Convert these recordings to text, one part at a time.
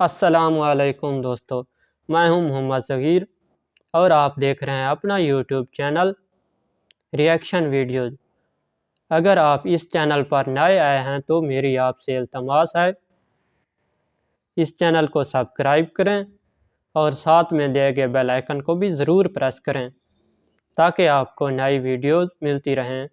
السلام علیکم دوستو، میں ہوں محمد صغیر اور آپ دیکھ رہے ہیں اپنا یوٹیوب چینل ریئیکشن ویڈیوز۔ اگر آپ اس چینل پر نئے آئے ہیں تو میری آپ سے التماس ہے اس چینل کو سبسکرائب کریں اور ساتھ میں دیے گئے بیل آئیکن کو بھی ضرور پریس کریں تاکہ آپ کو نئی ویڈیوز ملتی رہیں۔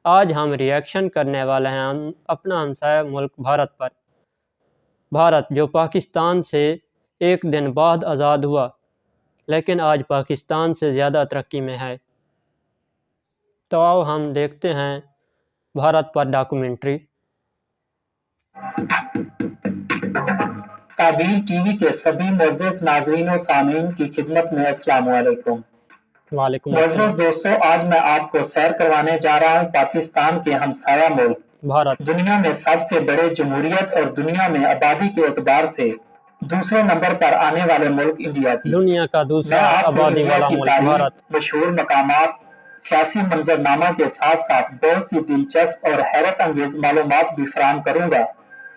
آج ہم ریئیکشن کرنے والے ہیں اپنا ہمسایہ ملک بھارت پر۔ بھارت جو پاکستان سے ایک دن بعد آزاد ہوا لیکن آج پاکستان سے زیادہ ترقی میں ہے۔ تو آؤ ہم دیکھتے ہیں بھارت پر ڈاکومنٹری۔ تعبیر ٹی وی کے سبھی معزز ناظرین و سامعین کی خدمت میں السلام علیکم۔ وعلیکم معزز السلام۔ دوستو، آج میں آپ کو سیر کروانے جا رہا ہوں پاکستان کے ہمسایہ ملک بھارت، دنیا میں سب سے بڑے جمہوریت اور دنیا میں آبادی کے اعتبار سے دوسرے نمبر پر آنے والے ملک انڈیا کی۔ دنیا کا دوسرا میں آپ کو آبادی انڈیا والا کی ملک تاریخ، بھارت، مشہور مقامات، سیاسی منظرنامہ کے ساتھ ساتھ بہت سی دلچسپ اور حیرت انگیز معلومات بھی فراہم کروں گا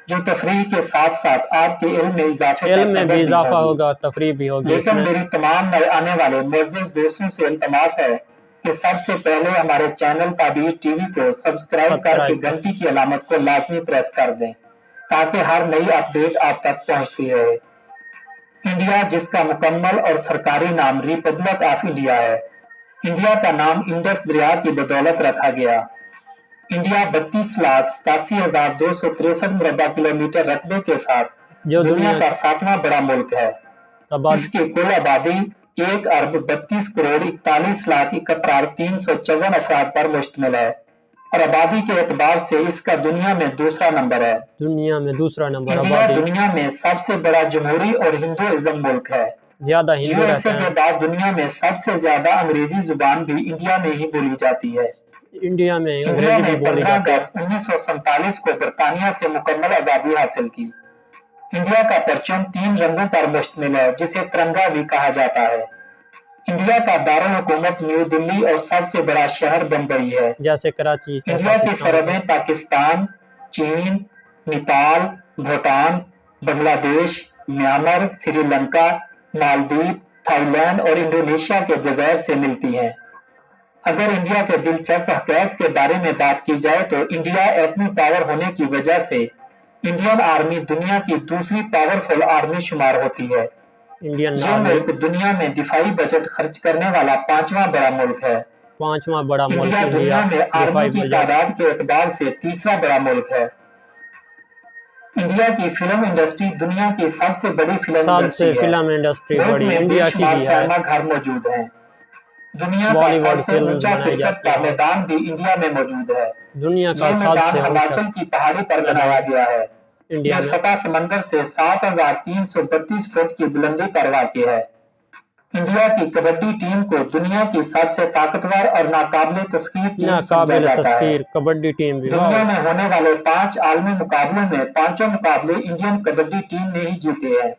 جو تفریح کے ساتھ ساتھ آپ کے علم میں اضافے علم میں بھی اضافہ ہوگا، تفریح بھی ہوگی۔ اس لیکن میں میری تمام نئے آنے والے معزز دوستوں سے التماس ہے کہ سب سے پہلے ہمارے چینل تعبیر ٹی وی کو سبسکرائب کر کے گھنٹی کی علامت کو لازمی پریس کر دیں تاکہ ہر نئی اپڈیٹ آپ تک پہنچتی رہے۔ انڈیا، جس کا مکمل اور سرکاری نام ریپبلک آف انڈیا ہے، انڈیا کا نام انڈس دریا کی بدولت رکھا گیا۔ انڈیا 32,87,263 مربع کلومیٹر رقبے کے ساتھ جو دنیا کا 7واں بڑا ملک ہے۔ اس کی کل آبادی 1,32,41,41,354 افراد پر مشتمل ہے اور آبادی کے اعتبار سے اس کا دنیا میں دوسرا نمبر ہے۔ دنیا میں دوسرا نمبر انڈیا آبادی، دنیا میں سب سے بڑا جمہوری اور ہندوازم ملک ہے۔ زیادہ ہندو رہتے کے ہیں۔ بعد دنیا میں سب سے زیادہ انگریزی زبان بھی انڈیا میں ہی بولی جاتی ہے۔ انڈیا میں انڈیا انگریزی نے بھی بولی 15 جاتی ہے۔ اگست 1947 کو برطانیہ سے مکمل آزادی حاصل کی۔ انڈیا کا پرچم 3 رنگوں پر مشتمل ہے جسے ترنگا بھی کہا جاتا ہے۔ انڈیا کا دارالحکومت نیو دلی اور سب سے بڑا شہر بمبئی ہے۔ جیسے کراچی ہے انڈیا کی سرحدیں پاکستان، چین، نیپال، بھوٹان، بنگلہ دیش، Myanmar, Sri Lanka, Maldives, Thai land اور انڈونیشیا کے جزائر سے ملتی ہیں۔ اگر انڈیا کے دلچسپ حقائق کے بارے میں بات کی جائے تو انڈیا ایٹمی پاور ہونے کی وجہ سے انڈین آرمی دنیا کی دوسری پاورفل آرمی شمار ہوتی ہے۔ انڈین یہ آرمی ملک دنیا میں دفاعی بجٹ خرچ کرنے والا 5واں بڑا ملک ہے۔ 5واں بڑا ملک انڈیا دنیا میں آرمی کی تعداد کے اعتبار سے تیسرا بڑا ملک ہے۔ انڈیا کی فلم انڈسٹری دنیا کی سب سے بڑی فلم انڈسٹری ہے۔ ملک میں بے شمار سینما گھر موجود ہیں۔ دنیا کا سب سے اونچا کرکٹ کا میدان بھی انڈیا میں موجود ہے۔ دنیا کا یہ سب میدان سے ہماچل کی پہاڑی پر بنایا گیا ہے۔ یہ سطح سمندر سے 7,332 فٹ کی بلندی پر واقع ہے۔ انڈیا کی کبڈی ٹیم کو دنیا کی سب سے طاقتور اور ناقابل تسخیر ٹیم سمجھا جاتا ہے۔ کبڈی ٹیم بھی دنیا میں ہونے والے 5 عالمی مقابلوں میں 5 مقابلے انڈین کبڈی ٹیم نے ہی جیتے ہیں۔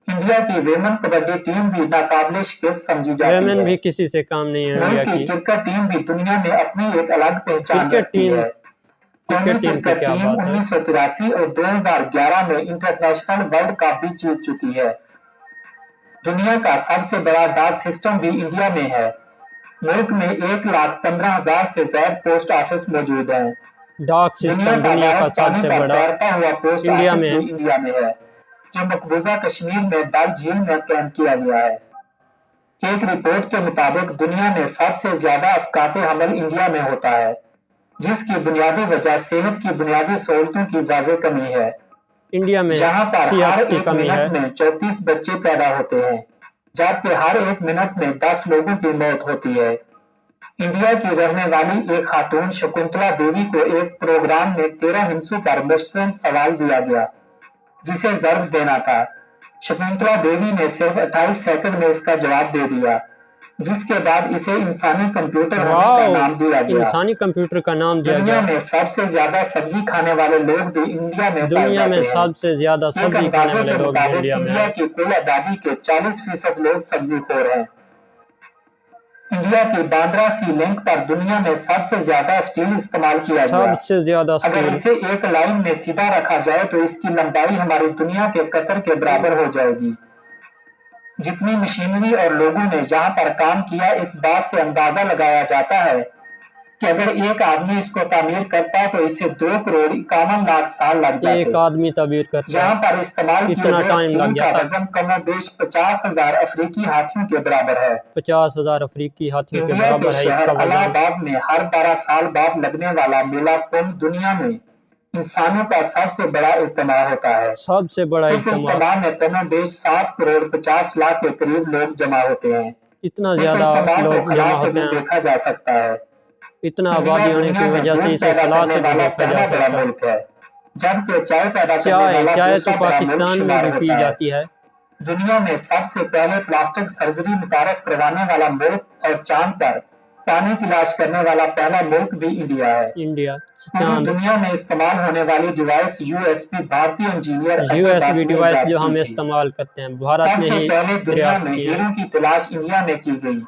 انڈیا کی ویمن کبڈی ٹیم بھی ناقابل شکست سمجھی جاتی ہے۔ ویمن بھی کسی سے کام نہیں ہے انڈیا ملک کی کرکٹ ٹیم بھی دنیا میں اپنی ایک الگ پہچان رکھتی ہے۔ قومی کرکٹ ٹیم 1983 اور 2011 میں انٹرنیشنل ورلڈ کپ بھی جیت چکی ہے۔ دنیا کا سب سے بڑا ڈاک سسٹم بھی انڈیا میں ہے۔ ملک میں 1,15,000 سے زائد پوسٹ آفس موجود ہیں۔ ڈاک سسٹم دنیا کا سب سے بڑا تیرتا ہوا پوسٹ انڈیا آفس میں بھی انڈیا میں ہے جو مقبوضہ کشمیر میں ڈل جھیل میں قائم کیا گیا ہے۔ ایک رپورٹ کے مطابق دنیا میں سب سے زیادہ اسقاط حمل انڈیا میں ہوتا ہے جس کی بنیادی وجہ صحت کی بنیادی سہولتوں کی واضح کمی ہے۔ انڈیا میں یہاں پر ہر صحت کی ایک کمی ہے۔ منٹ میں 34 بچے پیدا ہوتے ہیں جبکہ ہر ایک منٹ میں 10 لوگوں کی موت ہوتی ہے۔ انڈیا کی رہنے والی ایک خاتون شکنتلا دیوی کو ایک پروگرام میں 13 ہندسوں پر مشتمل سوال دیا گیا جسے ضرب دینا تھا۔ شکنتلا دیوی نے صرف 28 سیکنڈ میں اس کا جواب دے دیا جس کے بعد اسے انسانی کمپیوٹر ہونے کا نام دیا گیا۔ انسانی کمپیوٹر کا نام دیا دنیا گیا۔ میں سب سے زیادہ سبزی کھانے والے لوگ بھی انڈیا میں پائے دنیا جاتے میں ہیں۔ سب سے زیادہ ایک سبزی کھانے اندازے والے کے لوگ مطابق انڈیا میں انڈیا ہیں۔ کی کل آبادی کے 40% لوگ سبزی خور ہیں۔ इंडिया की बांद्रा सी लिंक पर दुनिया में सबसे ज्यादा स्टील इस्तेमाल किया गया। सबसे ज्यादा अगर स्टील। इसे एक लाइन में सीधा रखा जाए तो इसकी लंबाई हमारी दुनिया के कतर के बराबर हो जाएगी। जितनी मशीनरी और लोगों ने यहाँ पर काम किया, इस बात से अंदाजा लगाया जाता है कि अगर एक आदमी इसको तामीर करता है तो इसे 2,51,00,000 साल लग जाते। एक आदमी तामीर करता यहाँ है, पर इस्तेमाल किए इतना गए टाइम लग स्टील का जाता। वजन कमोबेश 50,000 अफ्रीकी हाथियों के बराबर है। 50,000 अफ्रीकी हाथियों के इंडिया के बराबर है शहर इसका वजन। इलाहाबाद में हर 12 साल बाद लगने वाला मेला कुंभ दुनिया में इंसानों का सबसे बड़ा इज्तिमा होता है। सबसे बड़ा इस इज्तिमा। इज्तिमा में कमोबेश 7,50,00,000 के करीब लोग जमा होते हैं। इतना इस ज्यादा इज्तिमा को लोग खला जमा से होते भी हैं। देखा जा सकता है। इतना इंडिया आबादी होने दुनिया की में वजह से दूध इसे पैदा खला करने से भी वाला देखा जा पहला बड़ा सकता है। मुल्क है, जबकि चाय पैदा करने वाला चाय दूसरा तो बड़ा मुल्क पाकिस्तान में शुमार भी पी होता है। जाती है। दुनिया में सबसे पहले प्लास्टिक सर्जरी मुतारफ करवाने वाला मुल्क और चांद पर पानी की तलाश करने वाला पहला मुल्क भी इंडिया है। इंडिया पूरी चांद। दुनिया में इस्तेमाल होने वाली डिवाइस यूएसबी भारतीय इंजीनियर अजय यूएसबी बापू ने डिवाइस इजाद जो की हम थी। इस्तेमाल करते हैं, भारत ने सबसे ही पहले दुनिया दरियाफ्त में की है। हीरों की तलाश इंडिया में की गई।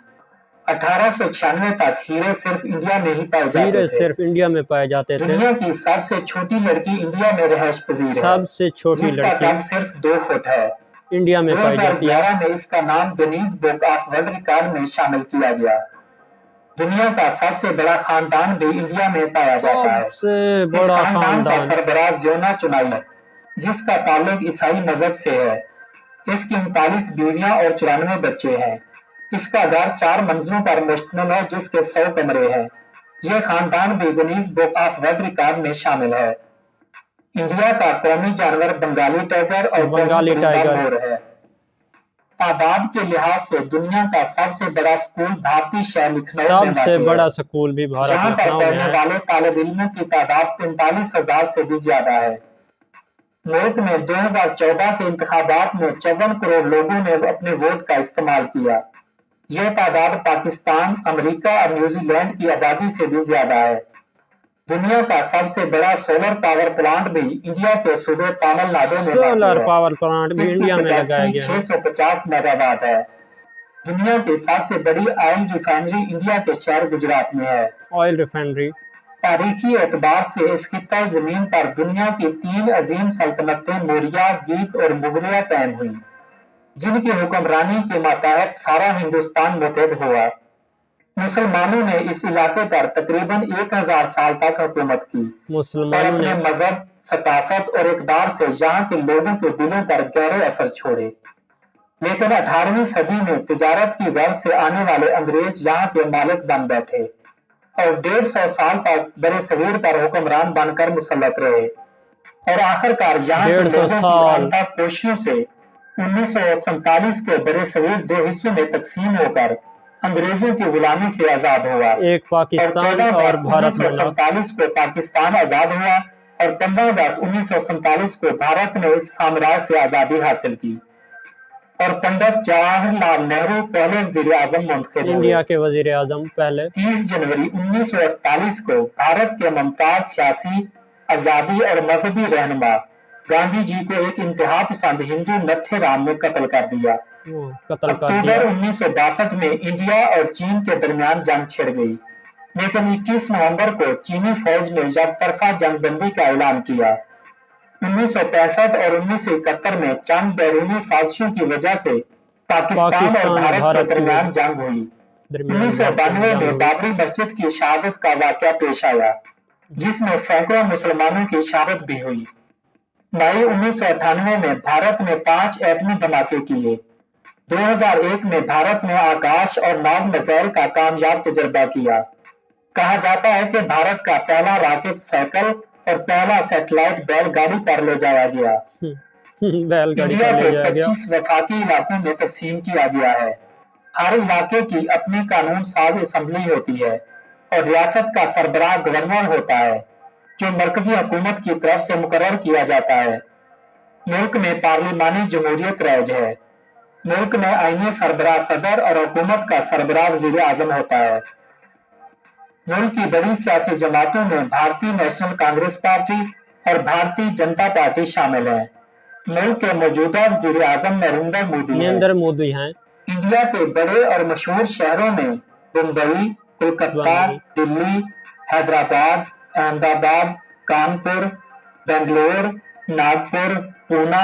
1896 तक हीरे सिर्फ इंडिया में ही पाए जाते हीरे थे। सिर्फ इंडिया में पाए जाते थे। दुनिया की सबसे छोटी लड़की इंडिया में रहायश पजीर है, सबसे छोटी जिसका लड़की कद सिर्फ 2 फुट है। इंडिया में पाई जाती है। 2011 में इसका नाम Guinness book of world record में शामिल किया गया। दुनिया का सबसे बड़ा खानदान भी इंडिया में पाया जाता है। सबसे इस बड़ा खानदान का खानदान। सरबराह जोना चुनाई, जिसका ताल्लुक ईसाई मजहब से है। इसकी 39 बीवियां और 94 बच्चे हैं। इसका घर 4 मंजिलों पर मुश्तमिल है, जिसके 100 कमरे हैं। यह खानदान भी Guinness book of world record में शामिल है। इंडिया का कौमी जानवर बंगाली टाइगर और बंगाली कौमी परिंदा टाइगर। मोर है। तादाद के लिहाज से दुनिया का सबसे बड़ा स्कूल भारतीय शहर लखनऊ में सबसे वाक़ई बड़ा है। स्कूल भी भारत यहाँ पर लखनऊ में पढ़ने है। वाले तालिब इल्मों की तादाद 45,000 से भी ज्यादा है। मुल्क में 2014 के इंतखाबात में 54 करोड़ लोगों ने अपने वोट का इस्तेमाल किया। यह तादाद पाकिस्तान, अमेरिका और न्यूजीलैंड की आबादी से भी ज्यादा है। दुनिया का सबसे बड़ा सोलर पावर प्लांट भी इंडिया के सूबे तमिलनाडु में सोलर वाक़ई है। पावर प्लांट भी इसकी इंडिया में लगाया कैपेसिटी गया है। 650 मेगावाट है। दुनिया की सबसे बड़ी ऑयल रिफाइनरी इंडिया के शहर गुजरात में है। Oil refinery. तारीखी एतबार से इस खित्ता जमीन पर दुनिया की 3 अजीम सल्तनतें मौर्य, गीत और मुगलिया कायम हुई, जिनकी हुक्मरानी के मातहत सारा हिंदुस्तान मुतहद हुआ। मुसलमानों ने इस इलाके पर तकरीबन 1000 साल तक हुकूमत की और मुसलमानों अपने ने मजहब, सकाफत और इक़दार से यहाँ के लोगों के दिलों पर गहरे असर छोड़े। लेकिन 18वीं सदी में तिजारत की गर्ज से आने वाले अंग्रेज यहाँ के मालिक बन बैठे और 150 साल तक बड़े सगीर पर हुक्मरान बनकर मुसल्लत रहे और आखिरकार यहाँ के 150 लोगों की साल। अनता कोशिशों से 1947 को बड़े सगीर 2 हिस्सों में तकसीम होकर अंग्रेजों की गुलामी से आजाद हुआ। एक पाकिस्तान और भारत बना। 1947 को पाकिस्तान आजाद हुआ और 15 अगस्त 1947 को भारत ने इस साम्राज्य से आजादी हासिल की और पंडित जवाहरलाल नेहरू पहले वजीर आजम मुंतखब हुए। इंडिया के वजीर आजम पहले। 30 जनवरी 1948 को भारत के मुमताज सियासी, आजादी और मजहबी रहनुमा गांधी जी को एक इंतहा पसंद हिंदू नत्थेराम ने कत्ल कर दिया। कत्ल कर अक्टूबर दिया। 1962 में इंडिया और चीन के दरमियान जंग छिड़ गई, लेकिन 21 नवंबर को चीनी फौज ने यकतरफा जंगबंदी का ऐलान किया। 1965 और 1971 में चंद बैरूनी साजिशों की वजह से पाकिस्तान और भारत के दरमियान जंग हुई। 1992 में बाबरी मस्जिद की शहादत का वाकया पेश आया, जिसमें सैकड़ों मुसलमानों की शहादत भी हुई। मई 1998 में भारत ने 5 एटमी धमाके किए। 2001 में भारत ने आकाश और नाग मिसाइल का कामयाब तजर्बा किया। कहा जाता है कि भारत का पहला रॉकेट साइकिल और पहला सैटेलाइट बैलगाड़ी पर ले जाया गया। बैलगाड़ी इंडिया पर को ले जाया गया। 25 वफाकी इलाकों में तकसीम किया गया है। हर इलाके की अपनी कानून साज असम्बली होती है और रियासत का सरबराह गवर्नर होता है, जो मरकजी हुकूमत की तरफ से मुकर्रर किया जाता है। मुल्क में पार्लिमानी जमहूरियत राज है। मुल्क में आईनी सरबराह सदर और हुकूमत का सरबराह वजीर आजम होता है। मुल्क की बड़ी सियासी जमातों में भारतीय नेशनल कांग्रेस पार्टी और भारतीय जनता पार्टी शामिल है। मुल्क के मौजूदा वजीर आजम नरेंद्र मोदी हैं। नरेंद्र मोदी हैं। इंडिया के बड़े और मशहूर शहरों में मुंबई, कोलकाता, दिल्ली, हैदराबाद, अहमदाबाद, कानपुर, बेंगलोर, नागपुर, पूना,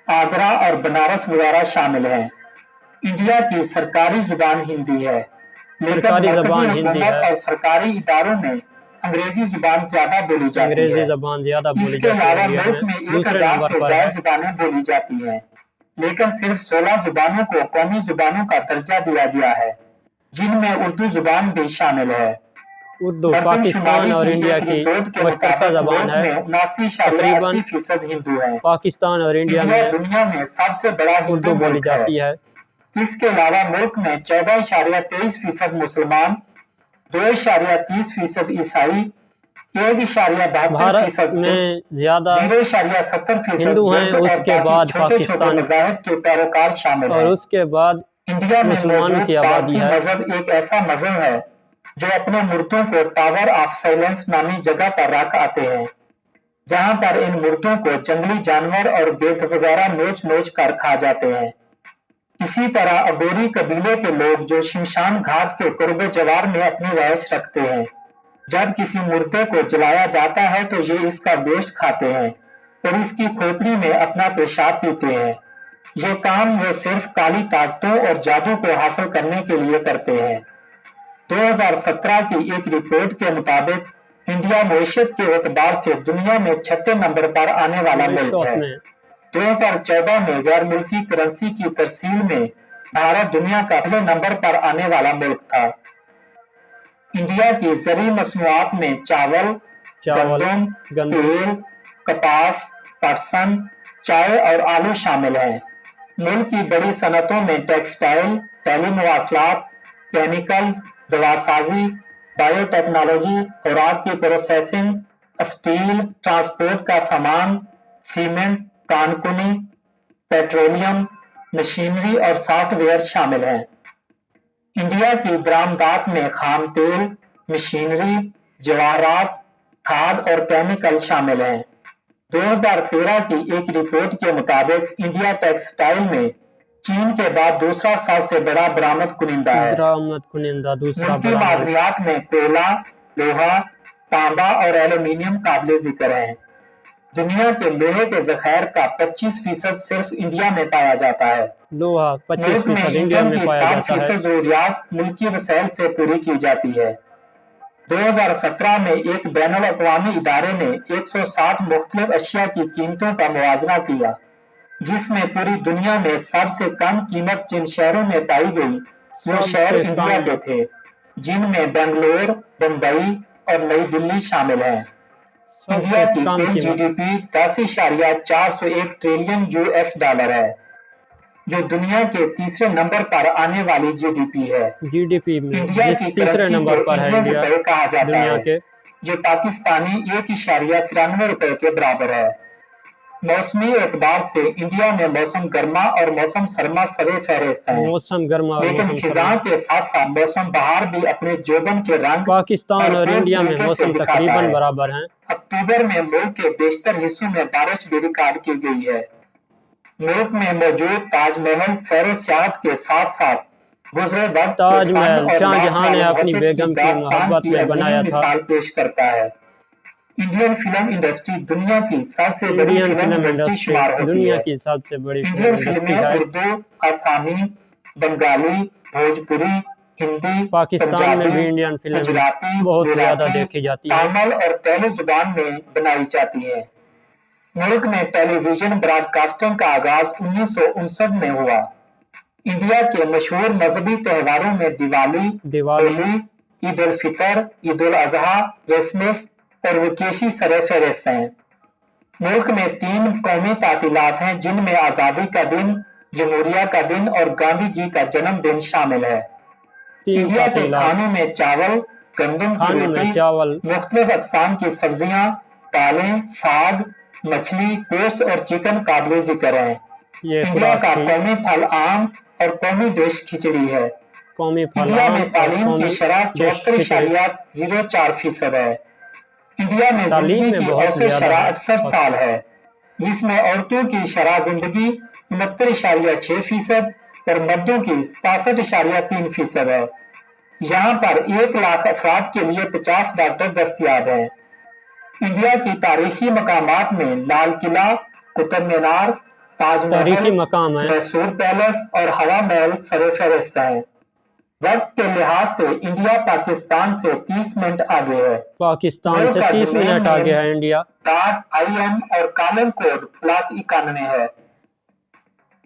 आगरा और बनारस वगैरह शामिल हैं। इंडिया की सरकारी जुबान हिंदी है, लेकिन सरकारी ज़बान मरकज़ी हिंदी हुकूमत है, और सरकारी इदारों में अंग्रेजी जुबान ज्यादा बोली जाती अंग्रेजी है। ज़बान ज़्यादा बोली इसके जाती है अलावा इंडिया मुल्क में, में दूसरे 1000 नंबर से पर ज्यादा है। जुबानें बोली जाती हैं, लेकिन सिर्फ 16 जुबानों को कौमी जुबानों का दर्जा दिया गया है, जिनमें उर्दू जुबान भी शामिल है। उर्दू मरदमशुमारी पाकिस्तान और की इंडिया एक की रिपोर्ट के मुश्तरका मुताबिक ज़बान मुल्क है। में 79.80% तकरीबन हिंदू हैं। पाकिस्तान और इंडिया इंडिया में दुनिया में सबसे बड़ा हिंदू उर्दू बोली मुल्क है। जाती है। इसके अलावा मुल्क में 14.23% मुसलमान, 2.30% ईसाई, 1.72% भारत में ज़्यादा 0.70% हिंदू हैं, बुद्ध और उसके बाकी बाद छोटे छोटे पाकिस्तान मज़ाहिब के पैरोकार शामिल और हैं। उसके बाद इंडिया में मुसलमानों मौजूद की आबादी पारसी है। मजहब एक ऐसा मजहब है जो अपने मुर्दों को टावर ऑफ साइलेंस नामी जगह पर रख आते हैं, जहां पर इन मुर्दों को जंगली जानवर और गिद्ध वगैरह नोच नोच कर खा जाते हैं। इसी तरह अगोरी कबीले के लोग जो शमशान घाट के कुर्ब जवार में अपनी रहायश रखते हैं, जब किसी मुर्दे को जलाया जाता है तो ये इसका गोश्त खाते हैं और इसकी खोपड़ी में अपना पेशाब पीते हैं। ये काम वो सिर्फ काली ताकतों और जादू को हासिल करने के लिए करते हैं। 2017 की एक रिपोर्ट के मुताबिक इंडिया मईशत के एतबार से दुनिया में 6ठे नंबर पर आने वाला मुल्क है। 2014 में गैर मुल्की करेंसी की तरसील में भारत दुनिया का पहले नंबर पर आने वाला मुल्क था। इंडिया की ज़री मसनूआत में चावल, गंदम, तेल, कपास, पटसन, चाय और आलू शामिल हैं। मुल्क की बड़ी सनतों में टेक्सटाइल, टेलीमवासलात, केमिकल्स, दवासाजी, बायोटेक्नोलॉजी, खुराक की प्रोसेसिंग, स्टील, ट्रांसपोर्ट का सामान, सीमेंट, कानकुनी, पेट्रोलियम, मशीनरी और सॉफ्टवेयर शामिल हैं। इंडिया की बरामदात में खाम तेल, मशीनरी, जवाहरात, खाद और केमिकल शामिल हैं। 2013 की एक रिपोर्ट के मुताबिक इंडिया टेक्सटाइल में चीन के बाद दूसरा सबसे बड़ा बरामद कुनिंदा है। मुल्की मादनियात में कोयला, लोहा, तांबा और एल्यूमीनियम काबिल जिक्र हैं। दुनिया के लोहे के ज़खायर का 25% सिर्फ इंडिया में पाया जाता है। लोहा 25% इंडिया में पाया जाता है। 60% जरूरियात मुल्की वसाइल से पूरी की जाती है। 2017 में एक बैनुल अक़वामी इदारे ने 107 मुख्तलिफ अशिया की कीमतों का मुआवजा किया, जिसमें पूरी दुनिया में सबसे कम कीमत जिन शहरों में पाई गई वो शहर इंडिया के थे, जिनमें बेंगलोर, मुंबई और नई दिल्ली शामिल हैं। इंडिया की कुल जीडीपी 10.401 ट्रिलियन यूएस डॉलर है, जो दुनिया के तीसरे नंबर पर आने वाली जीडीपी है। जीडीपी में इंडिया की तीसरे नंबर पर है इंडियन रुपए कहा जाता दुनिया है, के, जो पाकिस्तानी 1.93 रुपए के बराबर है। मौसमी एतबार से इंडिया में मौसम गर्मा और मौसम सरमा सरे फहरिस्त है, मौसम गर्मा और लेकिन मौसम खिजां के साथ साथ मौसम बहार भी अपने जोबन के रंग पाकिस्तान और इंडिया में तरीके से मौसम दिखाता तकरीबन है। बराबर हैं। अक्टूबर में मुल्क के बेशतर हिस्सों में बारिश भी रिकॉर्ड की गई है। मुल्क में मौजूद ताजमहल सैर सियाहत के साथ साथ गुजरे वक्त ताजमहल शाहजहां ने अपनी बेगम की मोहब्बत में बनाया था। मिसाल पेश करता है। इंडियन फिल्म इंडस्ट्री दुनिया की सबसे बड़ी फिल्म इंडस्ट्री शुमार होती दुनिया है। की सबसे बड़ी इंडियन फिल्म इंडस्ट्री फिल्में है। उर्दू, आसामी, बंगाली, भोजपुरी, हिंदी, पाकिस्तान में भी इंडियन फिल्म गुजराती, बहुत ज्यादा मराठी, देखी जाती है। तमिल और तेलुगु जुबान में बनाई जाती है। मुल्क में टेलीविजन ब्रॉडकास्टिंग का आगाज 1959 में हुआ। इंडिया के मशहूर मजहबी त्योहारों में दिवाली, होली, ईद उल फितर, ईद उल अजहा, क्रिसमस और विकेशी सर-ए-फहरिस्त हैं। मुल्क में 3 कौमी तातीलात हैं, जिनमें आज़ादी का दिन, जमहूरिया का दिन और गांधी जी का जन्मदिन शामिल है। इंडिया के खानों में चावल, गंदम की रोटी, मुख्तलिफ अक़साम की सब्जियां, दालें, साग, मछली, गोश्त और चिकन काबिल जिक्र हैं। इंडिया का कौमी फल आम और कौमी डिश खिचड़ी है। इंडिया में तालीम की शरह 74.04% है। इंडिया में जिंदगी की औसत शरह 68 साल है, जिसमें औरतों की शरह जिंदगी 69.6% और मर्दों की 67.3% है। यहाँ पर 1 लाख अफराद के लिए 50 डॉक्टर दस्तयाब हैं। इंडिया की तारीखी मकामात में लाल किला, कुतुब मीनार, ताजमहल, तारीखी मकाम है। मैसूर पैलेस और हवा महल सरोफहरिस्त हैं। वक्त के लिहाज से इंडिया पाकिस्तान से 30 मिनट आगे है। पाकिस्तान से 30 मिनट आगे है इंडिया। डाक, IM और कॉलम कोड +91 है।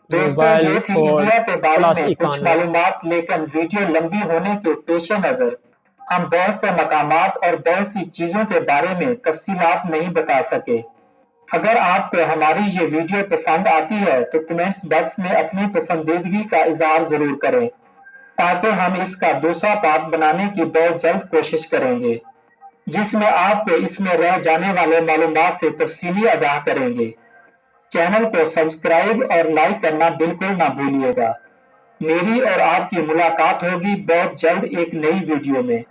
दोस्तों, मोबाइल ये थी कोड इंडिया के बारे में कुछ +91। मालूमात, लेकिन वीडियो लंबी होने के पेश नजर हम बहुत से मकामात और बहुत सी चीजों के बारे में तफसीलात नहीं बता सके। अगर आपको हमारी ये वीडियो पसंद आती है तो कमेंट्स बॉक्स में अपनी पसंदीदगी का इजहार जरूर करें, ताकि हम इसका दूसरा पार्ट बनाने की बहुत जल्द कोशिश करेंगे, जिसमें आपको इसमें रह जाने वाले मालूमात से तफसीली आगाह करेंगे। चैनल को सब्सक्राइब और लाइक करना बिल्कुल ना भूलिएगा। मेरी और आपकी मुलाकात होगी बहुत जल्द एक नई वीडियो में।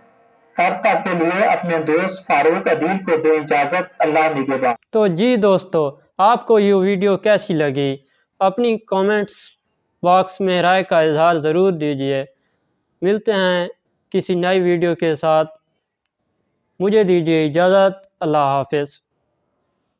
तब तक के लिए अपने दोस्त फारूक अदील को दे इजाजत। अल्लाह निगहबान। तो जी दोस्तों, आपको ये वीडियो कैसी लगी अपनी कमेंट्स बॉक्स में राय का इजहार ज़रूर दीजिए। मिलते हैं किसी नई वीडियो के साथ। मुझे दीजिए इजाज़त। अल्लाह हाफ़िज़।